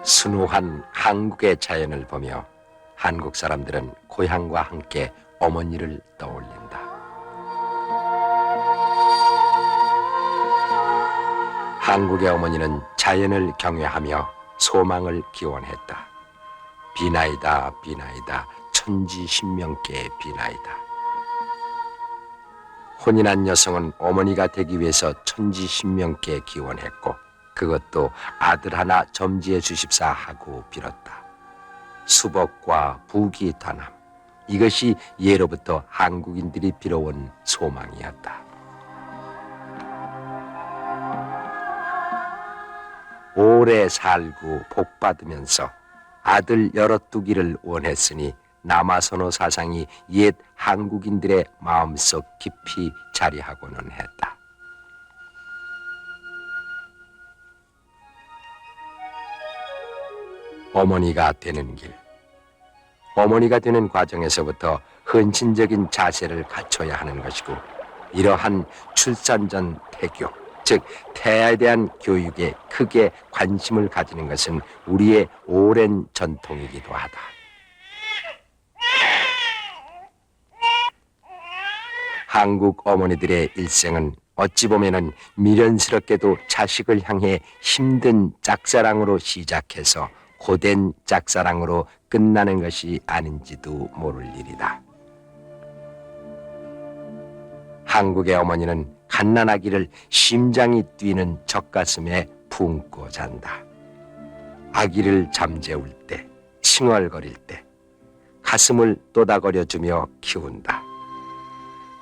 순우한 한국의 자연을 보며 한국 사람들은 고향과 함께 어머니를 떠올린다. 한국의 어머니는 자연을 경외하며 소망을 기원했다. 비나이다 비나이다 천지신명께 비나이다. 혼인한 여성은 어머니가 되기 위해서 천지신명께 기원했고 그것도 아들 하나 점지해 주십사 하고 빌었다. 수복과 부귀단함, 이것이 예로부터 한국인들이 빌어온 소망이었다. 오래 살고 복 받으면서 아들 열어두기를 원했으니 남아선호 사상이 옛 한국인들의 마음속 깊이 자리하고는 했다. 어머니가 되는 길. 어머니가 되는 과정에서부터 헌신적인 자세를 갖춰야 하는 것이고 이러한 출산 전 태교, 즉 태아에 대한 교육에 크게 관심을 가지는 것은 우리의 오랜 전통이기도 하다. 한국 어머니들의 일생은 어찌 보면은 미련스럽게도 자식을 향해 힘든 짝사랑으로 시작해서 고된 짝사랑으로 끝나는 것이 아닌지도 모를 일이다. 한국의 어머니는 갓난아기를 심장이 뛰는 젖가슴에 품고 잔다. 아기를 잠재울 때, 칭얼거릴 때, 가슴을 또다거려주며 키운다.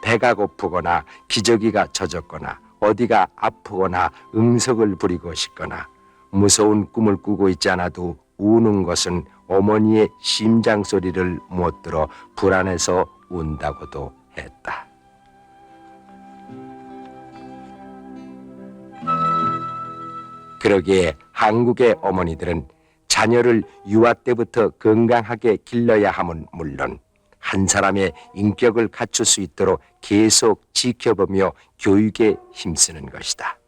배가 고프거나 기저귀가 젖었거나 어디가 아프거나 응석을 부리고 싶거나 무서운 꿈을 꾸고 있지 않아도 우는 것은 어머니의 심장 소리를 못 들어 불안해서 운다고도 했다. 그러기에 한국의 어머니들은 자녀를 유아 때부터 건강하게 길러야 함은 물론 한 사람의 인격을 갖출 수 있도록 계속 지켜보며 교육에 힘쓰는 것이다.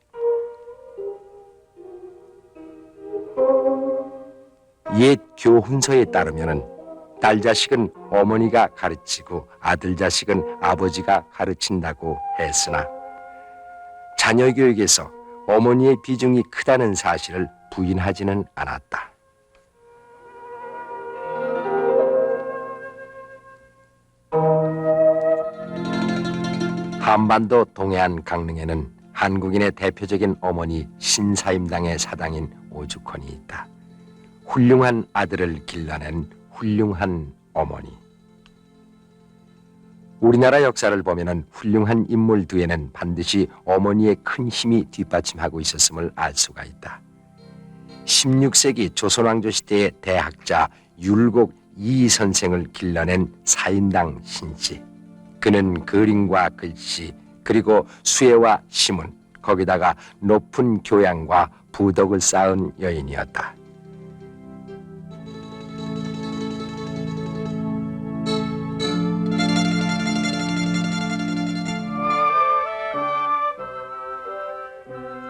옛 교훈서에 따르면 딸 자식은 어머니가 가르치고 아들 자식은 아버지가 가르친다고 했으나 자녀 교육에서 어머니의 비중이 크다는 사실을 부인하지는 않았다. 한반도 동해안 강릉에는 한국인의 대표적인 어머니 신사임당의 사당인 오죽헌이 있다. 훌륭한 아들을 길러낸 훌륭한 어머니. 우리나라 역사를 보면은 훌륭한 인물 뒤에는 반드시 어머니의 큰 힘이 뒷받침하고 있었음을 알 수가 있다. 16세기 조선왕조 시대의 대학자 율곡 이 선생을 길러낸 사임당 신씨. 그는 그림과 글씨 그리고 수혜와 시문 거기다가 높은 교양과 부덕을 쌓은 여인이었다.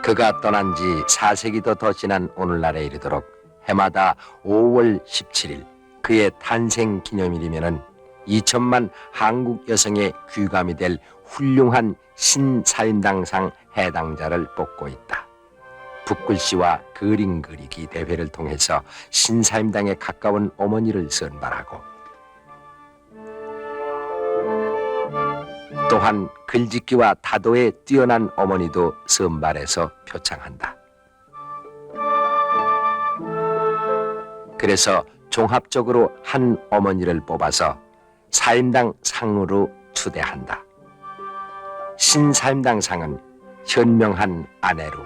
그가 떠난 지 4세기도 더 지난 오늘날에 이르도록 해마다 5월 17일 그의 탄생 기념일이면은 2천만 한국 여성의 귀감이 될 훌륭한 신사임당상 해당자를 뽑고 있다. 붓글씨와 그림 그리기 대회를 통해서 신사임당에 가까운 어머니를 선발하고 또한 글짓기와 다도에 뛰어난 어머니도 선발해서 표창한다. 그래서 종합적으로 한 어머니를 뽑아서 사임당 상으로 추대한다. 신사임당 상은 현명한 아내로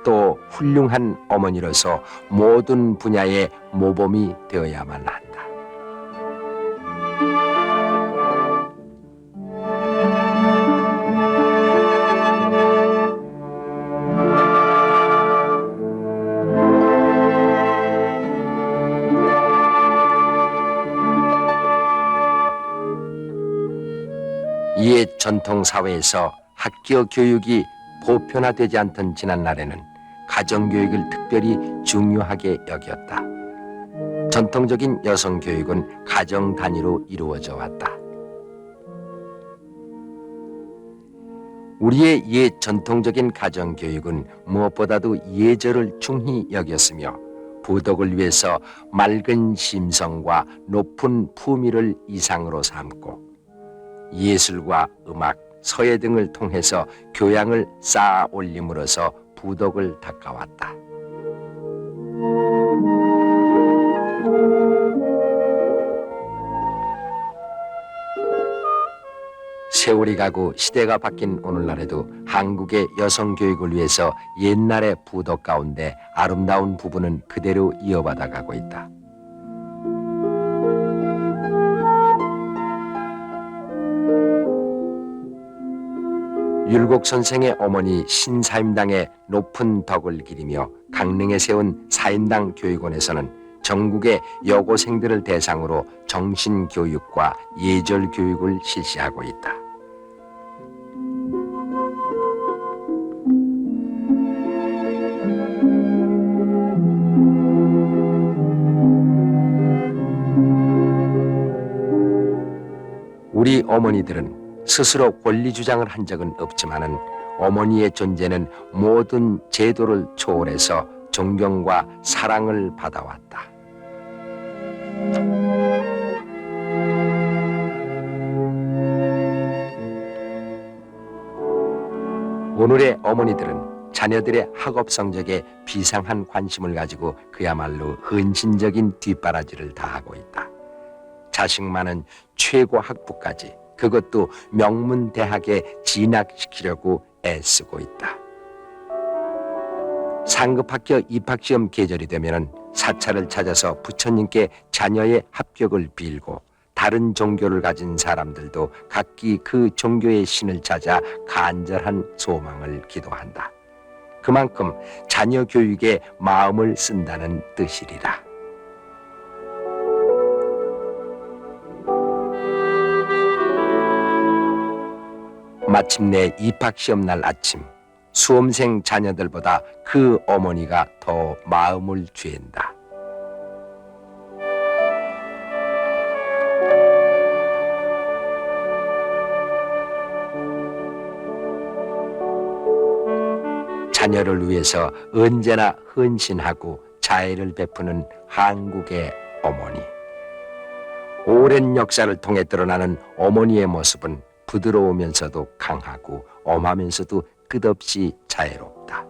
또 훌륭한 어머니로서 모든 분야의 모범이 되어야만 한다. 옛 전통 사회에서 학교 교육이 보편화되지 않던 지난날에는 가정교육을 특별히 중요하게 여겼다. 전통적인 여성 교육은 가정 단위로 이루어져 왔다. 우리의 옛 전통적인 가정 교육은 무엇보다도 예절을 중히 여겼으며 부덕을 위해서 맑은 심성과 높은 품위를 이상으로 삼고 예술과 음악, 서예 등을 통해서 교양을 쌓아 올림으로써 부덕을 닦아왔다. 세월이 가고 시대가 바뀐 오늘날에도 한국의 여성 교육을 위해서 옛날의 부덕 가운데 아름다운 부분은 그대로 이어받아 가고 있다. 율곡 선생의 어머니 신사임당의 높은 덕을 기리며 강릉에 세운 사임당 교육원에서는 전국의 여고생들을 대상으로 정신교육과 예절교육을 실시하고 있다. 우리 어머니들은 스스로 권리 주장을 한 적은 없지만은 어머니의 존재는 모든 제도를 초월해서 존경과 사랑을 받아왔다. 오늘의 어머니들은 자녀들의 학업 성적에 비상한 관심을 가지고 그야말로 헌신적인 뒷바라지를 다하고 있다. 자식만은 최고 학부까지, 그것도 명문 대학에 진학시키려고 애쓰고 있다. 상급학교 입학시험 계절이 되면은 사찰을 찾아서 부처님께 자녀의 합격을 빌고 다른 종교를 가진 사람들도 각기 그 종교의 신을 찾아 간절한 소망을 기도한다. 그만큼 자녀 교육에 마음을 쓴다는 뜻이리라. 마침내 입학시험 날 아침, 수험생 자녀들보다 그 어머니가 더 마음을 죄인다. 자녀를 위해서 언제나 헌신하고 자애를 베푸는 한국의 어머니. 오랜 역사를 통해 드러나는 어머니의 모습은 부드러우면서도 강하고 엄하면서도 끝없이 자애롭다.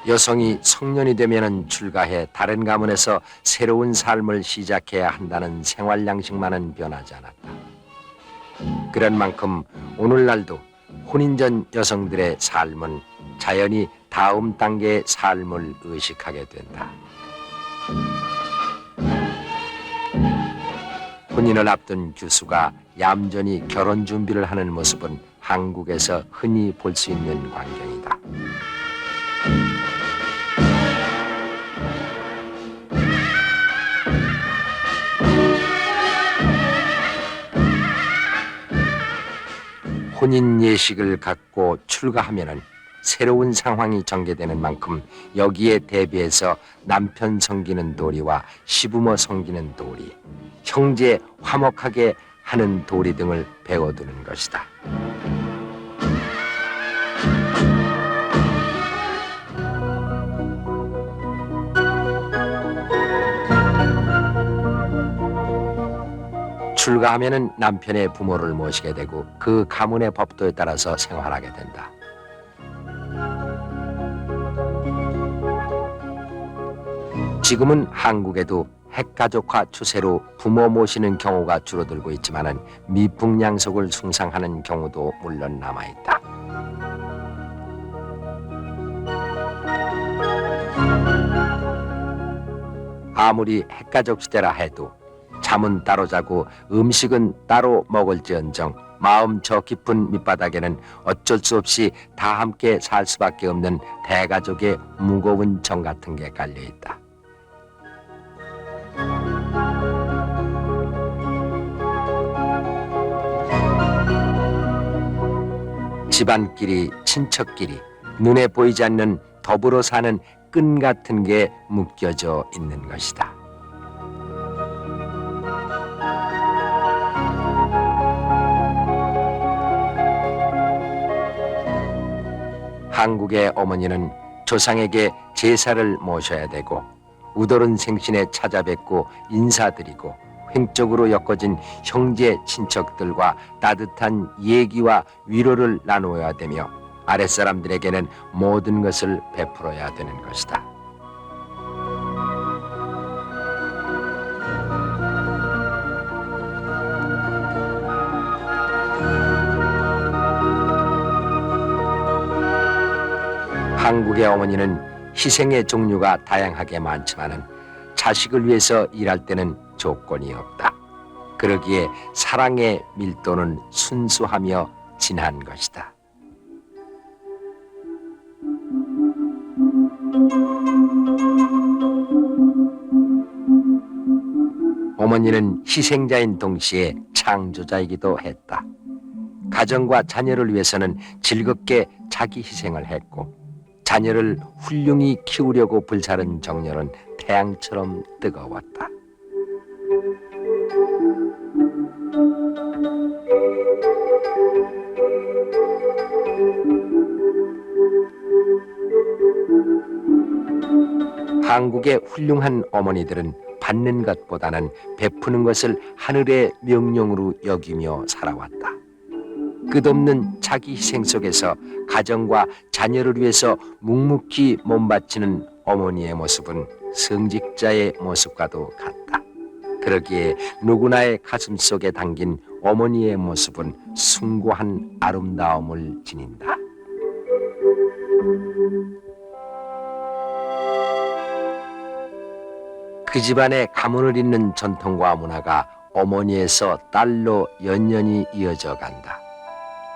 여성이 성년이 되면 출가해 다른 가문에서 새로운 삶을 시작해야 한다는 생활 양식만은 변하지 않았다. 그런 만큼 오늘날도 혼인 전 여성들의 삶은 자연히 다음 단계의 삶을 의식하게 된다. 혼인을 앞둔 교수가 얌전히 결혼 준비를 하는 모습은 한국에서 흔히 볼 수 있는 광경이다. 혼인 예식을 갖고 출가하면은 새로운 상황이 전개되는 만큼 여기에 대비해서 남편 섬기는 도리와 시부모 섬기는 도리, 형제 화목하게 하는 도리 등을 배워두는 것이다. 출가하면은 남편의 부모를 모시게 되고 그 가문의 법도에 따라서 생활하게 된다. 지금은 한국에도 핵가족화 추세로 부모 모시는 경우가 줄어들고 있지만은 미풍양속을 숭상하는 경우도 물론 남아있다. 아무리 핵가족 시대라 해도 잠은 따로 자고 음식은 따로 먹을지언정 마음 저 깊은 밑바닥에는 어쩔 수 없이 다 함께 살 수밖에 없는 대가족의 무거운 정 같은 게 깔려 있다. 집안끼리, 친척끼리, 눈에 보이지 않는 더불어 사는 끈 같은 게 묶여져 있는 것이다. 한국의 어머니는 조상에게 제사를 모셔야 되고 우더른 생신에 찾아뵙고 인사드리고 횡적으로 엮어진 형제 친척들과 따뜻한 얘기와 위로를 나누어야 되며 아랫사람들에게는 모든 것을 베풀어야 되는 것이다. 한국의 어머니는 희생의 종류가 다양하게 많지만은 자식을 위해서 일할 때는 조건이 없다. 그러기에 사랑의 밀도는 순수하며 진한 것이다. 어머니는 희생자인 동시에 창조자이기도 했다. 가정과 자녀를 위해서는 즐겁게 자기 희생을 했고 자녀를 훌륭히 키우려고 불사른 정열은 태양처럼 뜨거웠다. 한국의 훌륭한 어머니들은 받는 것보다는 베푸는 것을 하늘의 명령으로 여기며 살아왔다. 끝없는 자기 희생 속에서 가정과 자녀를 위해서 묵묵히 몸바치는 어머니의 모습은 성직자의 모습과도 같다. 그러기에 누구나의 가슴 속에 담긴 어머니의 모습은 숭고한 아름다움을 지닌다. 그 집안의 가문을 잇는 전통과 문화가 어머니에서 딸로 연연히 이어져 간다.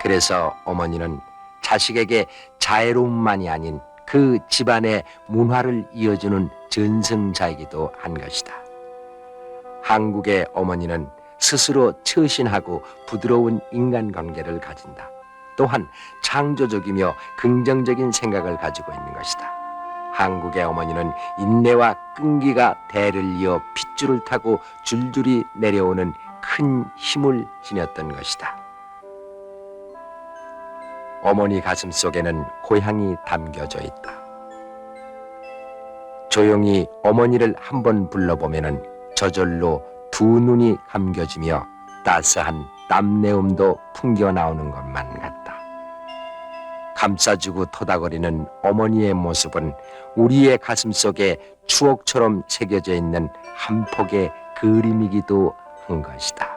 그래서 어머니는 자식에게 자애로움만이 아닌 그 집안의 문화를 이어주는 전승자이기도 한 것이다. 한국의 어머니는 스스로 처신하고 부드러운 인간관계를 가진다. 또한 창조적이며 긍정적인 생각을 가지고 있는 것이다. 한국의 어머니는 인내와 끈기가 대를 이어 핏줄을 타고 줄줄이 내려오는 큰 힘을 지녔던 것이다. 어머니 가슴 속에는 고향이 담겨져 있다. 조용히 어머니를 한번 불러보면은 저절로 두 눈이 감겨지며 따스한 땀내음도 풍겨 나오는 것만 같다. 감싸주고 토닥거리는 어머니의 모습은 우리의 가슴 속에 추억처럼 새겨져 있는 한 폭의 그림이기도 한 것이다.